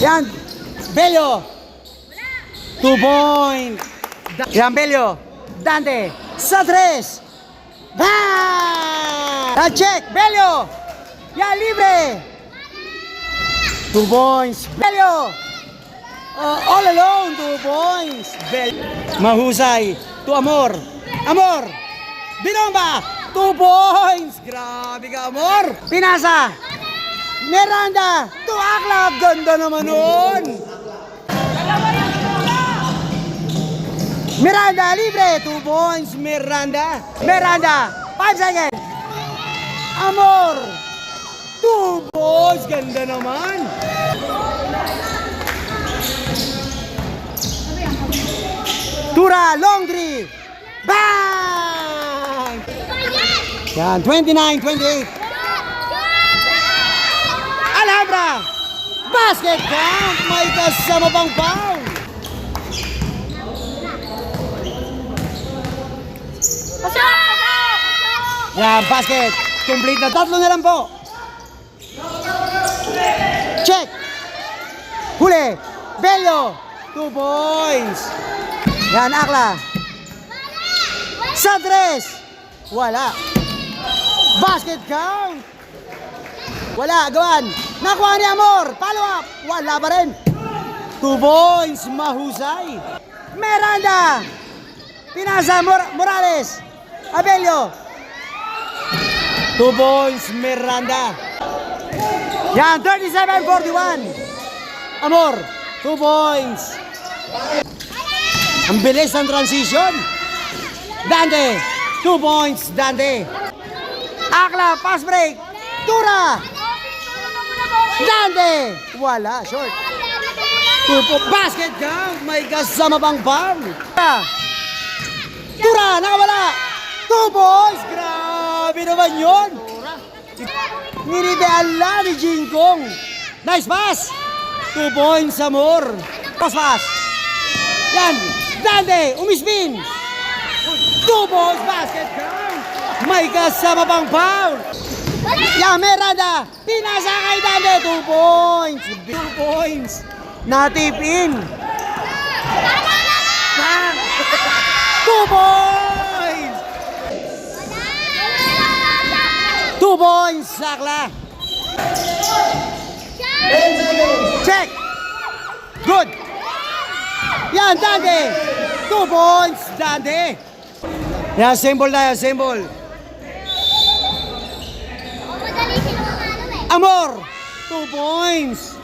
Yan. Belio. 2 point. Yan, Belio. Dante. Sa 3. Bang! Yan, check. Belio. Yan, libre. 2 points. Belio. All alone. 2 points. Mahusay. To Amor. Amor. Binomba. 2 points. Grabe ka, Amor. Pinasa. Miranda. To Akla. Ganda naman nun. Miranda, libre. 2 points. Miranda. Miranda. 5 seconds. Amor. 2 points. Ganda naman. Tura, long 3. Bang! Yan, 29-28. Alhambra. Basket count. May kasama pang foul. Yan, basket. Complete na. 3 na lang po. Check. Huli. Belio. 2 points. Yan, Akla. Sa 3. Wala. Basket count. Wala, gawan. Nakuha ni Amor. Follow up. Wala pa rin. 2 points. Mahusay. Miranda. Pinasa. Morales. Abelio. 2 points. Miranda. Yan, 37-41. Amor. 2 points. Ang bilis ng transition. Dante. 2 points. Dante. Akla. Pass break. Tura. Dante. Wala. Short. 2 points. Basket count. May kasama pang foul. Tura. Nakawala. 2 points. Grabe naman yun. Nirideala ni Jingkong. Nice pass. 2 points. Amor. Pass. Yan. Dante. Umispin. 2 points. Basket count. May kasama pang foul. Yan. Miranda. Pinasa kay Dante. 2 points. 2 points. Natip in. 2 points. 2 points. Sakla. Check. Good. Yan, Dante. 2 points. Dante. Yan, symbol tayo. Symbol. Amor. 2 points.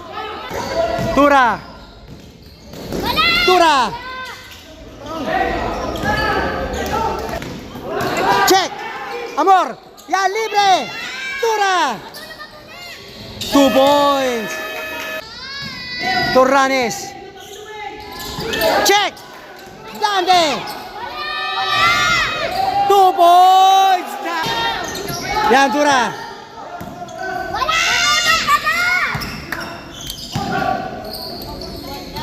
Tura. Tura. Check. Amor. Yan, libre. Tura. 2 points. Torranes. Check. Dante. 2 points. Yan, Tura.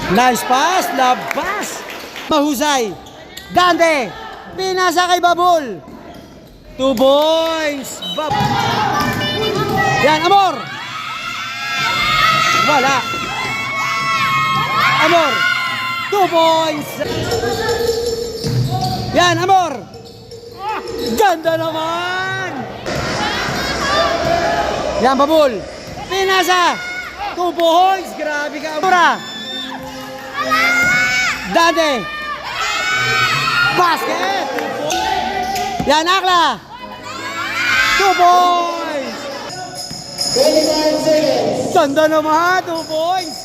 Nice pass. Labas. Mahusay. Dante. Pinasa kay Babul. 2 points. Yan, Amor. Wala. Amor. 2 points. Yan, Amor. Ganda naman. Yan, Babul. Pinasa. 2 points. Grabe ka. Tura. Dante. Basket. Yan, Akla. 2 points. 25 seconds. Ganda naman. 2 points.